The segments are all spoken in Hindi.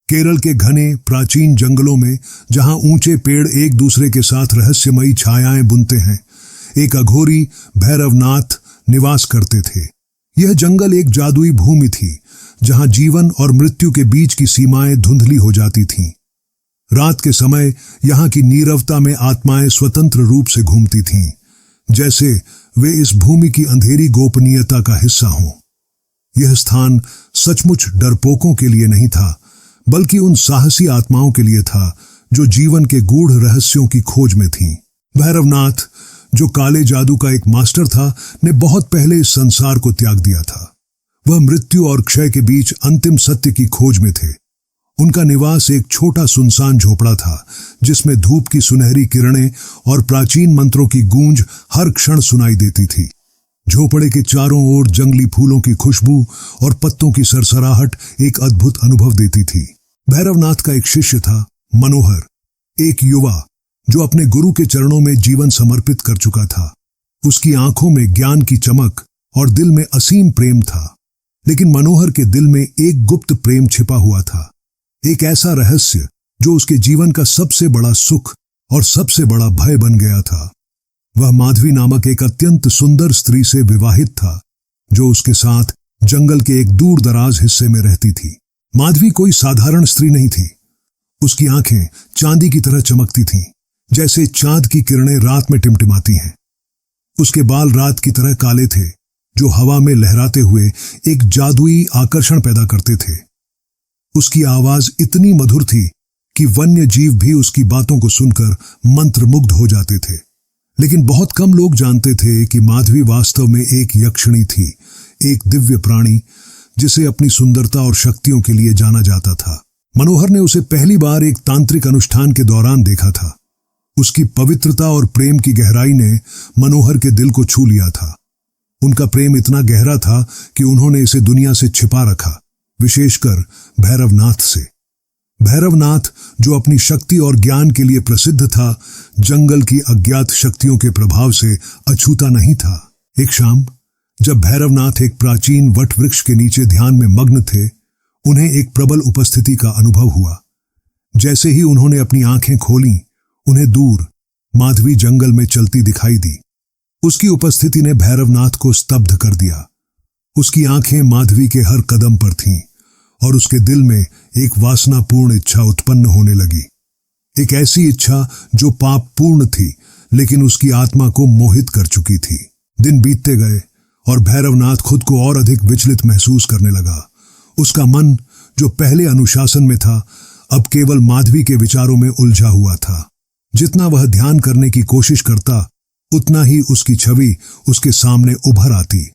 केरल के घने प्राचीन जंगलों में, जहां ऊंचे पेड़ एक दूसरे के साथ रहस्यमयी छायाएं बुनते हैं, एक अघोरी भैरवनाथ निवास करते थे। यह जंगल एक जादुई भूमि थी, जहां जीवन और मृत्यु के बीच की सीमाएं धुंधली हो जाती थीं। रात के समय यहां की नीरवता में आत्माएं स्वतंत्र रूप से घूमती थीं, जैसे वे इस भूमि की अंधेरी गोपनीयता का हिस्सा हों। यह स्थान सचमुच डरपोकों के लिए नहीं था, बल्कि उन साहसी आत्माओं के लिए था जो जीवन के गूढ़ रहस्यों की खोज में थीं। भैरवनाथ, जो काले जादू का एक मास्टर था, ने बहुत पहले इस संसार को त्याग दिया था। वह मृत्यु और क्षय के बीच अंतिम सत्य की खोज में थे। उनका निवास एक छोटा सुनसान झोपड़ा था, जिसमें धूप की सुनहरी किरणें और प्राचीन मंत्रों की गूंज हर क्षण सुनाई देती थी। झोपड़े के चारों ओर जंगली फूलों की खुशबू और पत्तों की सरसराहट एक अद्भुत अनुभव देती थी। भैरवनाथ का एक शिष्य था, मनोहर, एक युवा जो अपने गुरु के चरणों में जीवन समर्पित कर चुका था। उसकी आंखों में ज्ञान की चमक और दिल में असीम प्रेम था। लेकिन मनोहर के दिल में एक गुप्त प्रेम छिपा हुआ था, एक ऐसा रहस्य जो उसके जीवन का सबसे बड़ा सुख और सबसे बड़ा भय बन गया था। वह माधवी नामक एक अत्यंत सुंदर स्त्री से विवाहित था, जो उसके साथ जंगल के एक दूर दराज हिस्से में रहती थी। माधवी कोई साधारण स्त्री नहीं थी। उसकी आंखें चांदी की तरह चमकती थीं, जैसे चांद की किरणें रात में टिमटिमाती हैं। उसके बाल रात की तरह काले थे, जो हवा में लहराते हुए एक जादुई आकर्षण पैदा करते थे। उसकी आवाज इतनी मधुर थी कि वन्य जीव भी उसकी बातों को सुनकर मंत्रमुग्ध हो जाते थे। लेकिन बहुत कम लोग जानते थे कि माधवी वास्तव में एक यक्षिणी थी, एक दिव्य प्राणी जिसे अपनी सुंदरता और शक्तियों के लिए जाना जाता था। मनोहर ने उसे पहली बार एक तांत्रिक अनुष्ठान के दौरान देखा था। उसकी पवित्रता और प्रेम की गहराई ने मनोहर के दिल को छू लिया था। उनका प्रेम इतना गहरा था कि उन्होंने इसे दुनिया से छिपा रखा, विशेषकर भैरवनाथ से। भैरवनाथ, जो अपनी शक्ति और ज्ञान के लिए प्रसिद्ध था, जंगल की अज्ञात शक्तियों के प्रभाव से अछूता नहीं था। एक शाम, जब भैरवनाथ एक प्राचीन वट वृक्ष के नीचे ध्यान में मग्न थे, उन्हें एक प्रबल उपस्थिति का अनुभव हुआ। जैसे ही उन्होंने अपनी आंखें खोलीं, उन्हें दूर माधवी जंगल में चलती दिखाई दी। उसकी उपस्थिति ने भैरवनाथ को स्तब्ध कर दिया। उसकी आंखें माधवी के हर कदम पर थीं और उसके दिल में एक वासनापूर्ण इच्छा उत्पन्न होने लगी। एक ऐसी इच्छा जो पाप पूर्ण थी, लेकिन उसकी आत्मा को मोहित कर चुकी थी। दिन बीतते गए और भैरवनाथ खुद को और अधिक विचलित महसूस करने लगा। उसका मन, जो पहले अनुशासन में था, अब केवल माधवी के विचारों में उलझा हुआ था। जितना वह ध्यान करने की कोशिश करता, उतना ही उसकी छवि उसके सामने उभर आती।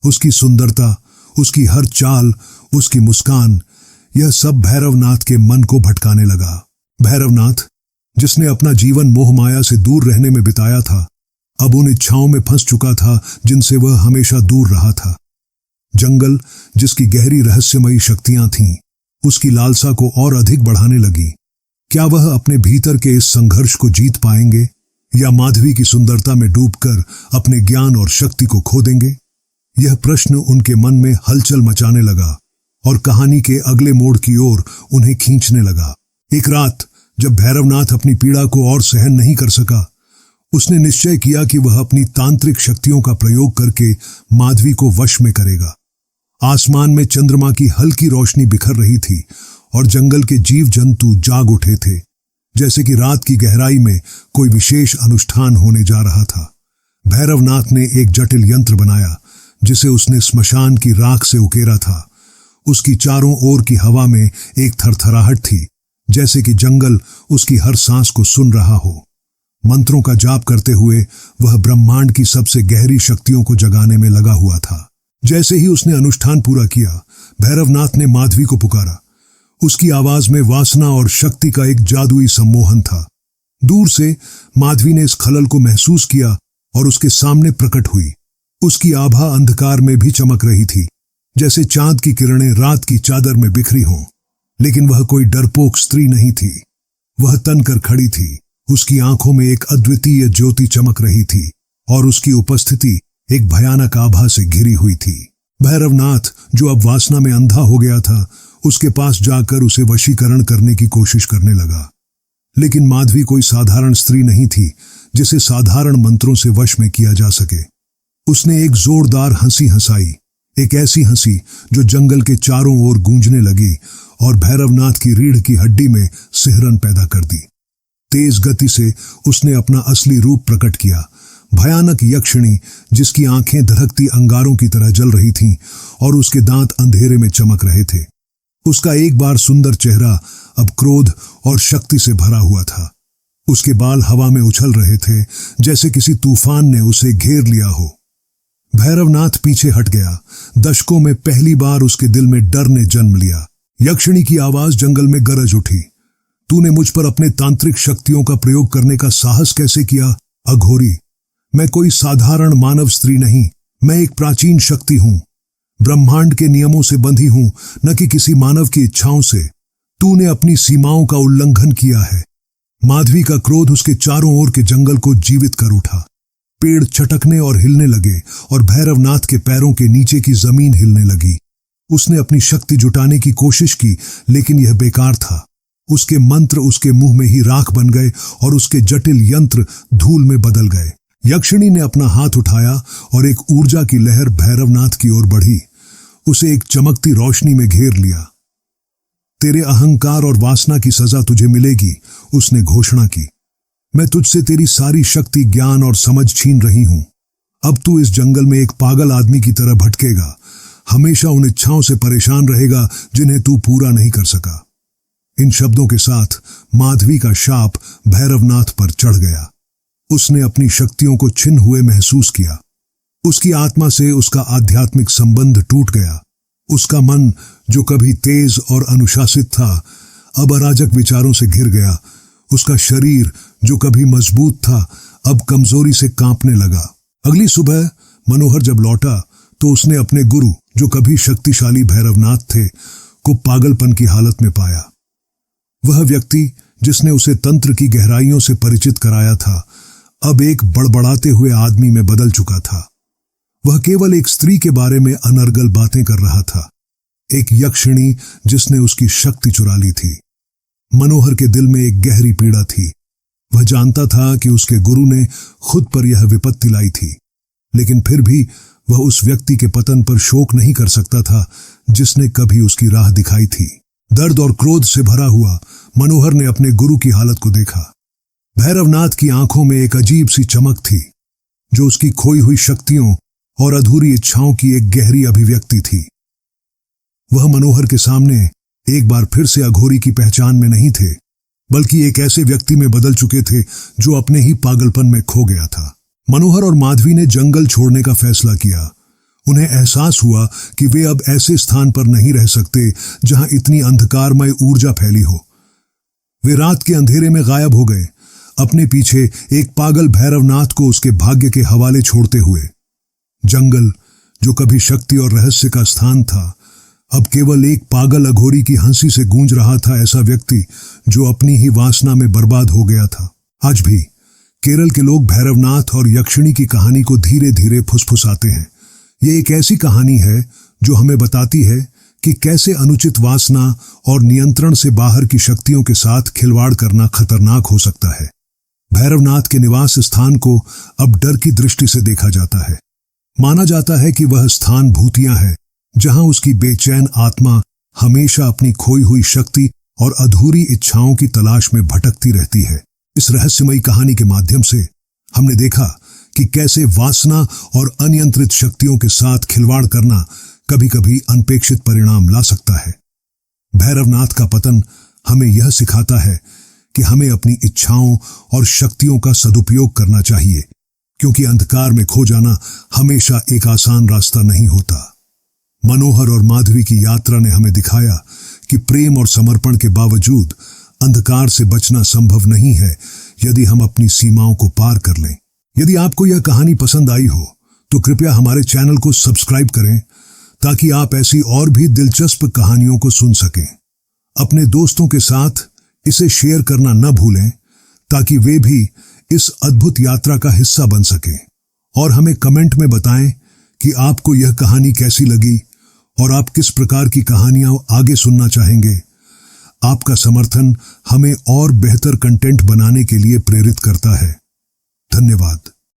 उसकी सुंदरता, उसकी हर चाल, उसकी मुस्कान, यह सब भैरवनाथ के मन को भटकाने लगा। भैरवनाथ, जिसने अपना जीवन मोह माया से दूर रहने में बिताया था, अब उन इच्छाओं में फंस चुका था जिनसे वह हमेशा दूर रहा था। जंगल, जिसकी गहरी रहस्यमयी शक्तियां थीं, उसकी लालसा को और अधिक बढ़ाने लगी। क्या वह अपने भीतर के इस संघर्ष को जीत पाएंगे, या माधवी की सुंदरता में डूबकर अपने ज्ञान और शक्ति को खो देंगे? यह प्रश्न उनके मन में हलचल मचाने लगा और कहानी के अगले मोड़ की ओर उन्हें खींचने लगा। एक रात, जब भैरवनाथ अपनी पीड़ा को और सहन नहीं कर सका, उसने निश्चय किया कि वह अपनी तांत्रिक शक्तियों का प्रयोग करके माधवी को वश में करेगा। आसमान में चंद्रमा की हल्की रोशनी बिखर रही थी और जंगल के जीव जंतु जाग उठे थे, जैसे कि रात की गहराई में कोई विशेष अनुष्ठान होने जा रहा था। भैरवनाथ ने एक जटिल यंत्र बनाया, जिसे उसने स्मशान की राख से उकेरा था। उसकी चारों ओर की हवा में एक थरथराहट थी, जैसे कि जंगल उसकी हर सांस को सुन रहा हो। मंत्रों का जाप करते हुए वह ब्रह्मांड की सबसे गहरी शक्तियों को जगाने में लगा हुआ था। जैसे ही उसने अनुष्ठान पूरा किया, भैरवनाथ ने माधवी को पुकारा। उसकी आवाज में वासना और शक्ति का एक जादुई सम्मोहन था। दूर से माधवी ने इस खलल को महसूस किया और उसके सामने प्रकट हुई। उसकी आभा अंधकार में भी चमक रही थी, जैसे चांद की किरणें रात की चादर में बिखरी हों। लेकिन वह कोई डरपोक स्त्री नहीं थी। वह तनकर खड़ी थी। उसकी आंखों में एक अद्वितीय ज्योति चमक रही थी और उसकी उपस्थिति एक भयानक आभा से घिरी हुई थी। भैरवनाथ, जो अब वासना में अंधा हो गया था, उसके पास जाकर उसे वशीकरण करने की कोशिश करने लगा। लेकिन माधवी कोई साधारण स्त्री नहीं थी जिसे साधारण मंत्रों से वश में किया जा सके। उसने एक जोरदार हंसी हंसाई, एक ऐसी हंसी जो जंगल के चारों ओर गूंजने लगी और भैरवनाथ की रीढ़ की हड्डी में सिहरन पैदा कर दी। तेज गति से उसने अपना असली रूप प्रकट किया, भयानक यक्षिणी जिसकी आंखें धधकती अंगारों की तरह जल रही थीं और उसके दांत अंधेरे में चमक रहे थे। उसका एक बार सुंदर चेहरा अब क्रोध और शक्ति से भरा हुआ था। उसके बाल हवा में उछल रहे थे जैसे किसी तूफान ने उसे घेर लिया हो। भैरवनाथ पीछे हट गया। दशकों में पहली बार उसके दिल में डर ने जन्म लिया। यक्षिणी की आवाज जंगल में गरज उठी। तूने मुझ पर अपने तांत्रिक शक्तियों का प्रयोग करने का साहस कैसे किया, अघोरी? मैं कोई साधारण मानव स्त्री नहीं, मैं एक प्राचीन शक्ति हूं, ब्रह्मांड के नियमों से बंधी हूं, न कि किसी मानव की इच्छाओं से। तूने अपनी सीमाओं का उल्लंघन किया है। माधवी का क्रोध उसके चारों ओर के जंगल को जीवित कर उठा। पेड़ चटकने और हिलने लगे और भैरवनाथ के पैरों के नीचे की जमीन हिलने लगी। उसने अपनी शक्ति जुटाने की कोशिश की, लेकिन यह बेकार था। उसके मंत्र उसके मुंह में ही राख बन गए और उसके जटिल यंत्र धूल में बदल गए। यक्षिणी ने अपना हाथ उठाया और एक ऊर्जा की लहर भैरवनाथ की ओर बढ़ी। उसे एक चमकती रोशनी में घेर लिया। तेरे अहंकार और वासना की सजा तुझे मिलेगी, उसने घोषणा की। मैं तुझसे तेरी सारी शक्ति, ज्ञान और समझ छीन रही हूं। अब तू इस जंगल में एक पागल आदमी की तरह भटकेगा, हमेशा उन इच्छाओं से परेशान रहेगा जिन्हें तू पूरा नहीं कर सका। इन शब्दों के साथ माधवी का शाप भैरवनाथ पर चढ़ गया। उसने अपनी शक्तियों को छिन हुए महसूस किया। उसकी आत्मा से उसका आध्यात्मिक संबंध टूट गया। उसका मन, जो कभी तेज और अनुशासित था, अब अराजक विचारों से घिर गया। उसका शरीर, जो कभी मजबूत था, अब कमजोरी से कांपने लगा। अगली सुबह मनोहर जब लौटा तो उसने अपने गुरु, जो कभी शक्तिशाली भैरवनाथ थे, को पागलपन की हालत में पाया। वह व्यक्ति जिसने उसे तंत्र की गहराइयों से परिचित कराया था, अब एक बड़बड़ाते हुए आदमी में बदल चुका था। वह केवल एक स्त्री के बारे में अनर्गल बातें कर रहा था, एक यक्षिणी जिसने उसकी शक्ति चुरा ली थी। मनोहर के दिल में एक गहरी पीड़ा थी। वह जानता था कि उसके गुरु ने खुद पर यह विपत्ति लाई थी, लेकिन फिर भी वह उस व्यक्ति के पतन पर शोक नहीं कर सकता था जिसने कभी उसकी राह दिखाई थी। दर्द और क्रोध से भरा हुआ मनोहर ने अपने गुरु की हालत को देखा। भैरवनाथ की आंखों में एक अजीब सी चमक थी, जो उसकी खोई हुई शक्तियों और अधूरी इच्छाओं की एक गहरी अभिव्यक्ति थी। वह मनोहर के सामने एक बार फिर से अघोरी की पहचान में नहीं थे, बल्कि एक ऐसे व्यक्ति में बदल चुके थे जो अपने ही पागलपन में खो गया था। मनोहर और माधवी ने जंगल छोड़ने का फैसला किया। उन्हें एहसास हुआ कि वे अब ऐसे स्थान पर नहीं रह सकते जहां इतनी अंधकारमय ऊर्जा फैली हो। वे रात के अंधेरे में गायब हो गए, अपने पीछे एक पागल भैरवनाथ को उसके भाग्य के हवाले छोड़ते हुए। जंगल, जो कभी शक्ति और रहस्य का स्थान था, अब केवल एक पागल अघोरी की हंसी से गूंज रहा था। ऐसा व्यक्ति जो अपनी ही वासना में बर्बाद हो गया था। आज भी केरल के लोग भैरवनाथ और यक्षिणी की कहानी को धीरे धीरे फुसफुसाते हैं। ये एक ऐसी कहानी है जो हमें बताती है कि कैसे अनुचित वासना और नियंत्रण से बाहर की शक्तियों के साथ खिलवाड़ करना खतरनाक हो सकता है। भैरवनाथ के निवास स्थान को अब डर की दृष्टि से देखा जाता है। माना जाता है कि वह स्थान भूतिया है, जहां उसकी बेचैन आत्मा हमेशा अपनी खोई हुई शक्ति और अधूरी इच्छाओं की तलाश में भटकती रहती है। इस रहस्यमयी कहानी के माध्यम से हमने देखा कि कैसे वासना और अनियंत्रित शक्तियों के साथ खिलवाड़ करना कभी कभी अनपेक्षित परिणाम ला सकता है। भैरवनाथ का पतन हमें यह सिखाता है कि हमें अपनी इच्छाओं और शक्तियों का सदुपयोग करना चाहिए, क्योंकि अंधकार में खो जाना हमेशा एक आसान रास्ता नहीं होता। मनोहर और माधवी की यात्रा ने हमें दिखाया कि प्रेम और समर्पण के बावजूद अंधकार से बचना संभव नहीं है यदि हम अपनी सीमाओं को पार कर लें। यदि आपको यह कहानी पसंद आई हो तो कृपया हमारे चैनल को सब्सक्राइब करें, ताकि आप ऐसी और भी दिलचस्प कहानियों को सुन सकें। अपने दोस्तों के साथ इसे शेयर करना न भूलें, ताकि वे भी इस अद्भुत यात्रा का हिस्सा बन सकें। और हमें कमेंट में बताएं कि आपको यह कहानी कैसी लगी और आप किस प्रकार की कहानियां आगे सुनना चाहेंगे। आपका समर्थन हमें और बेहतर कंटेंट बनाने के लिए प्रेरित करता है। धन्यवाद।